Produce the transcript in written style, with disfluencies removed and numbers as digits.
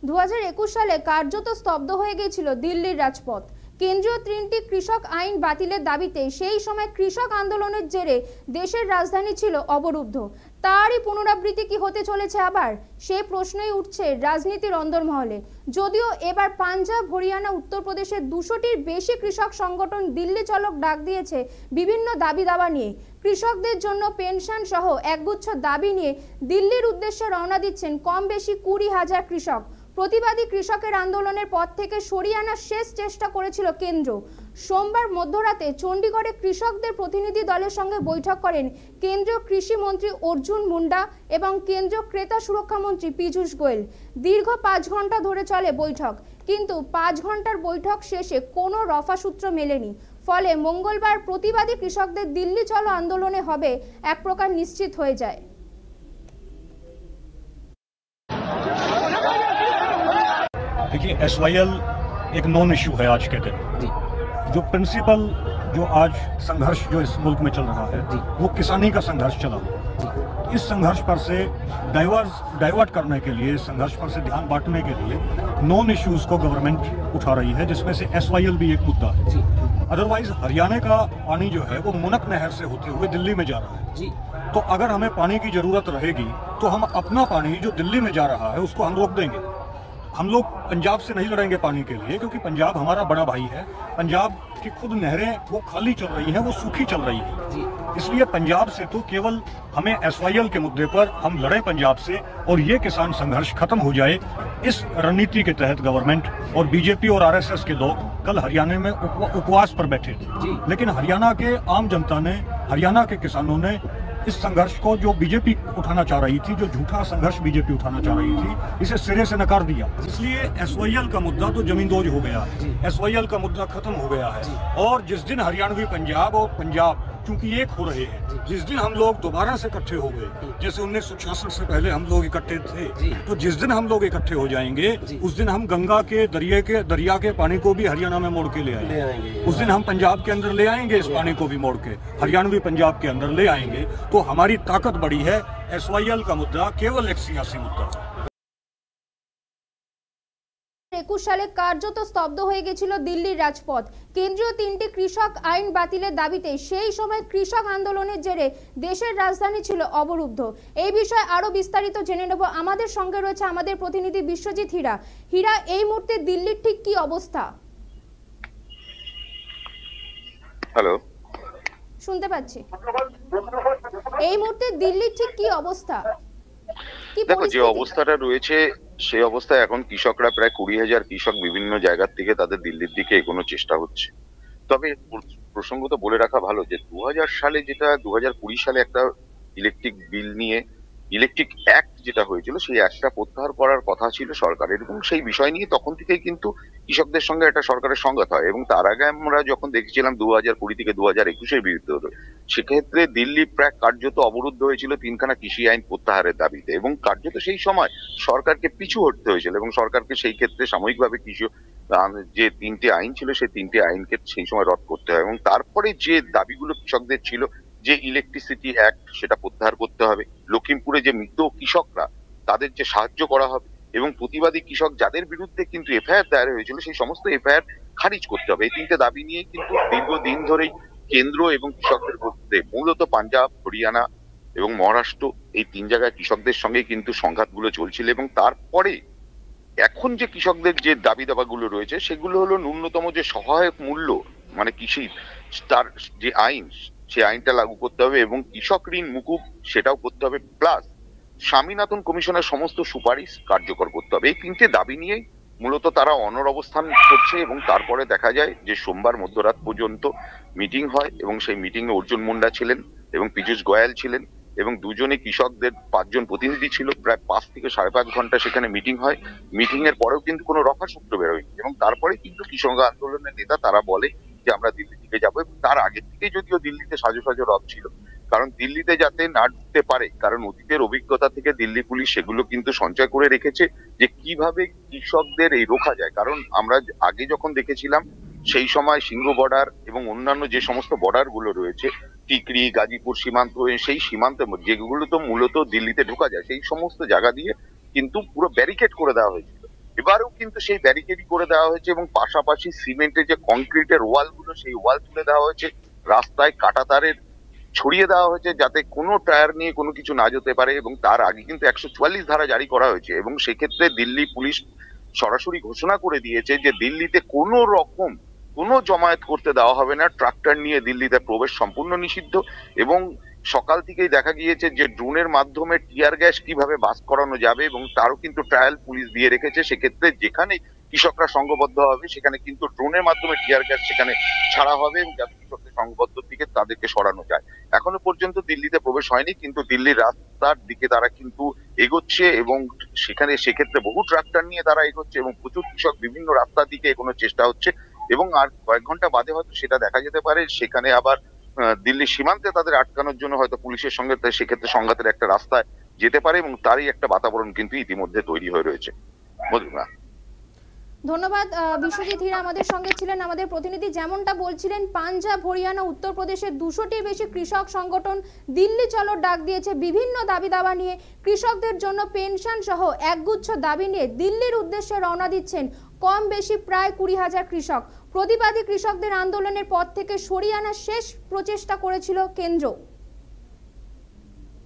2021 সালে কার্যত স্তব্ধ হয়ে গিয়েছিল দিল্লির রাজপথ। কেন্দ্রীয় 3টি কৃষক আইন বাতিলের দাবিতে সেই সময় কৃষক আন্দোলনের জেরে দেশের রাজধানী ছিল অবরুদ্ধ। তারই পুনরাবৃত্তি কি হতে চলেছে আবার, সেই প্রশ্নই উঠছে রাজনীতির অন্দরমহলে। যদিও এবার পাঞ্জাব, হরিয়ানা, উত্তরপ্রদেশের 200টির বেশি কৃষক সংগঠন দিল্লি চলক ডাক দিয়েছে বিভিন্ন দাবি দাবা নিয়ে। কৃষকদের জন্য পেনশন সহ একগুচ্ছ দাবি নিয়ে দিল্লির উদ্দেশ্যে রওনা দিচ্ছেন কম বেশি 20,000 কৃষক। প্রতিবাদী কৃষকের আন্দোলনের পর থেকে সরিয়ে আনার শেষ চেষ্টা করেছিল কেন্দ্র। সোমবার মধ্যরাতে চণ্ডীগড়ে কৃষকদের প্রতিনিধি দলের সঙ্গে বৈঠক করেন কেন্দ্রীয় কৃষি মন্ত্রী অর্জুন মুন্ডা এবং কেন্দ্রীয় ক্রেতা সুরক্ষা মন্ত্রী পীযূষ গোয়েল। দীর্ঘ 5 ঘন্টা ধরে চলে বৈঠক, কিন্তু 5 ঘন্টার বৈঠক শেষে কোনো রফাসূত্র মেলেনি। ফলে মঙ্গলবার প্রতিবাদী কৃষকদের দিল্লি চলো আন্দোলনে হবে এক প্রকার নিশ্চিত হয়ে যায়। देखिए, SYL एक नॉन इश्यू है आज के दिन। जो प्रिंसिपल जो आज संघर्ष जो इस मुल्क में चल रहा है वो किसानी का संघर्ष चला। इस संघर्ष पर से डाइवर्ट करने के लिए, संघर्ष पर से ध्यान बांटने के लिए नॉन इश्यूज को गवर्नमेंट उठा रही है, जिसमें से SYL भी एक मुद्दा है। अदरवाइज हरियाणा का पानी जो है वो मुनक नहर से होते हुए दिल्ली में जा रहा है। तो अगर हमें पानी की जरूरत रहेगी तो हम अपना पानी जो दिल्ली में जा रहा है उसको हम रोक देंगे। हम लोग पंजाब से नहीं लड़ेंगे पानी के लिए, क्योंकि पंजाब हमारा बड़ा भाई है। पंजाब की खुद नहरें वो खाली चल रही हैं, वो सूखी चल रही है। इसलिए पंजाब से तो केवल हमें SYL के मुद्दे पर हम लड़ें पंजाब से, और ये किसान संघर्ष खत्म हो जाए। इस रणनीति के तहत गवर्नमेंट और बीजेपी और RSS के लोग कल हरियाणा में उपवास पर बैठे थे, लेकिन हरियाणा के आम जनता ने, हरियाणा के किसानों ने इस संघर्ष को जो बीजेपी उठाना चाह रही थी, जो झूठा संघर्ष बीजेपी उठाना चाह रही थी, इसे सिरे से नकार दिया। इसलिए SYL का मुद्दा तो जमींदोज हो गया है, SYL का मुद्दा खत्म हो गया है। और जिस दिन हरियाणवी पंजाब और पंजाब चूंकि एक हो रहे हैं, जिस दिन हम लोग दोबारा से इकट्ठे हो गए, जैसे 1966 से पहले हम लोग इकट्ठे थे, तो जिस दिन हम लोग इकट्ठे हो जाएंगे उस दिन हम गंगा के दरिया के पानी को भी हरियाणा में मोड़ के ले आएंगे। उस दिन हम पंजाब के अंदर ले आएंगे, इस पानी को भी मोड़ के हरियाणवी पंजाब के अंदर ले आएंगे। तो हमारी ताकत बड़ी है। SYL का मुद्दा केवल एक सियासी मुद्दा है। 2021 সালে কার্যত স্তব্ধ হয়ে গিয়েছিল দিল্লির রাজপথ। কেন্দ্রীয় 3টি কৃষক আইন বাতিলের দাবিতে সেই সময় কৃষক আন্দোলনের জেরে দেশের রাজধানী ছিল অবরুদ্ধ। এই বিষয়ে আরো বিস্তারিত জেনে নেব। আমাদের সঙ্গে রয়েছে আমাদের প্রতিনিধি বিশ্বজিৎ হীরা। হীরা, এই মুহূর্তে দিল্লির ঠিক কি অবস্থা? হ্যালো, শুনতে পাচ্ছি। এই মুহূর্তে দিল্লির ঠিক কি অবস্থা? দেখো, যে অবস্থাটা রয়েছে সেই অবস্থায় এখন কৃষকরা প্রায় 20,000 কৃষক বিভিন্ন জায়গা থেকে তাদের দিল্লির দিকে এগোনোর চেষ্টা হচ্ছে। তবে প্রসঙ্গত বলে রাখা ভালো যে 2000 সালে, যেটা 2020 সালে একটা ইলেকট্রিক বিল নিয়ে ইলেকট্রিক অ্যাক্ট যেটা হয়েছিল, সেই অ্যাক্টটা প্রত্যাহার করার কথা ছিল সরকারের, এবং সেই বিষয় নিয়ে তখন থেকেই কিন্তু কৃষকদের সঙ্গে একটা সরকারের সংঘাত হয়। এবং তার আগে আমরা যখন দেখেছিলাম 2020 থেকে 2021-এর বিরুদ্ধে, সেক্ষেত্রে দিল্লি প্রায় কার্যত অবরুদ্ধ হয়েছিল 3খানা কৃষি আইন প্রত্যাহারের দাবিতে, এবং কার্যত সেই সময় সরকারকে পিছু হটতে হয়েছিল, এবং সরকারকে সেই ক্ষেত্রে সাময়িকভাবে কৃষি যে 3টে আইন ছিল সেই 3টে আইনকে সেই সময় রদ করতে হয়। এবং তারপরে যে দাবিগুলো কৃষকদের ছিল, যে ইলেকট্রিসিটি অ্যাক্ট সেটা প্রত্যাহার করতে হবে, লখিমপুরে যে মৃত কৃষকরা তাদের যে সাহায্য করা হবে, এবং প্রতিবাদী কৃষক যাদের বিরুদ্ধে কিন্তু FIR দায়ের হয়েছিল সেই সমস্ত FIR খারিজ করতে হবে। এই 3টে দাবি নিয়ে কিন্তু দীর্ঘদিন ধরেই কেন্দ্র এবং কৃষকদের মধ্যে, মূলত পাঞ্জাব, হরিয়ানা এবং মহারাষ্ট্র, এই 3 জায়গায় কৃষকদের সঙ্গে কিন্তু সংঘাতগুলো চলছিল। এবং তারপরে এখন যে কৃষকদের যে দাবি দাবাগুলো রয়েছে সেগুলো হলো ন্যূনতম যে সহায়ক মূল্য, মানে কৃষির তার যে আইন, সেই আইনটা লাগু করতে হবে, এবং কৃষক ঋণ মুকুব সেটাও করতে হবে, প্লাস স্বামীনাথন কমিশনের সমস্ত সুপারিশ কার্যকর করতে হবে। এই 3টে দাবি নিয়েই মূলত তারা অনড় অবস্থান করছে। এবং তারপরে দেখা যায় যে সোমবার মধ্যরাত পর্যন্ত মিটিং হয়, এবং সেই মিটিংয়ে অর্জুন মুন্ডা ছিলেন এবং পীযূষ গোয়েল ছিলেন, এবং দুজনে কৃষকদের 5 জন প্রতিনিধি ছিল। প্রায় 5 থেকে 5.5 ঘন্টা সেখানে মিটিং হয়। মিটিং এর পরেও কিন্তু কোনো রফাসূত্র বেরোয়নি, এবং তারপরে কিন্তু কৃষক আন্দোলনের নেতা তারা বলে যে আমরা দিল্লি থেকে যাবো। এবং তার আগে থেকে যদিও দিল্লিতে সাজো রথ ছিল, কারণ দিল্লিতে যাতে না ঢুকতে পারে, কারণ অতীতের অভিজ্ঞতা থেকে দিল্লি পুলিশ সেগুলো কিন্তু সঞ্চয় করে রেখেছে যে কিভাবে কৃষকদের এই রোখা যায়। কারণ আমরা আগে যখন দেখেছিলাম সেই সময় সিংহ বর্ডার এবং অন্যান্য যে সমস্ত বর্ডার গুলো রয়েছে, টিকরি, গাজীপুর সীমান্ত, সেই সীমান্তে যেগুলো তো মূলত দিল্লিতে ঢোকা যায়, সেই সমস্ত জায়গা দিয়ে কিন্তু পুরো ব্যারিকেড করে দেওয়া হয়েছিল। এবারেও কিন্তু সেই ব্যারিকেডই করে দেওয়া হয়েছে এবং পাশাপাশি সিমেন্টের যে কংক্রিটের ওয়ালগুলো সেই ওয়াল তুলে দেওয়া হয়েছে, রাস্তায় কাঁটাতারের ছড়িয়ে দেওয়া হয়েছে যাতে কোনো টায়ার নিয়ে কোনো কিছু না যেতে পারে। এবং তার আগে কিন্তু 144 ধারা জারি করা হয়েছে এবং সেক্ষেত্রে দিল্লি পুলিশ সরাসরি ঘোষণা করে দিয়েছে যে দিল্লিতে কোনো রকম কোনো জমায়েত করতে দেওয়া হবে না, ট্রাক্টর নিয়ে দিল্লিতে প্রবেশ সম্পূর্ণ নিষিদ্ধ। এবং সকাল থেকেই দেখা গিয়েছে যে ড্রোনের মাধ্যমে টিয়ার গ্যাস কিভাবে বাস করানো যাবে এবং তারও কিন্তু ট্রায়াল পুলিশ দিয়ে রেখেছে। সেক্ষেত্রে যেখানে কৃষকরা সংঘবদ্ধ হবে সেখানে কিন্তু ড্রোনের মাধ্যমে টিয়ার গ্যাস সেখানে ছাড়া হবে এবং যাতে কৃষকদের সংঘবদ্ধ দিকে তাদেরকে সরানো যায়। এখনো পর্যন্ত দিল্লিতে প্রবেশ হয়নি, কিন্তু দিল্লির রাস্তার দিকে তারা কিন্তু এগোচ্ছে এবং সেখানে সেক্ষেত্রে বহু ট্রাক্টর নিয়ে তারা এগোচ্ছে এবং প্রচুর কৃষক বিভিন্ন রাস্তার দিকে এগোনোর চেষ্টা হচ্ছে। এবং আর কয়েক ঘন্টা বাদে হয়তো সেটা দেখা যেতে পারে সেখানে আবার দিল্লি সীমান্তে তাদের আটকানোর জন্য হয়তো পুলিশের সঙ্গে সেক্ষেত্রে সংঘাতের একটা রাস্তায় যেতে পারে এবং তারই একটা বাতাবরণ কিন্তু ইতিমধ্যে তৈরি হয়ে রয়েছে। ধন্যবাদ বিশ্বজিৎ হীরা আমাদের সঙ্গে ছিলেন আমাদের প্রতিনিধি। যেমনটা বলছিলেন, পাঞ্জাব, হরিয়ানা, উত্তরপ্রদেশের 200টির বেশি কৃষক সংগঠন দিল্লি চলো ডাক দিয়েছে বিভিন্ন দাবি দাবা নিয়ে। কৃষকদের জন্য পেনশন সহ একগুচ্ছ দাবি নিয়ে দিল্লির উদ্দেশ্যে রওনা দিচ্ছেন কম বেশি প্রায় 20,000 কৃষক। প্রতিবাদী কৃষকদের আন্দোলনের পথ থেকে সরিয়ে আনার শেষ প্রচেষ্টা করেছিল কেন্দ্র।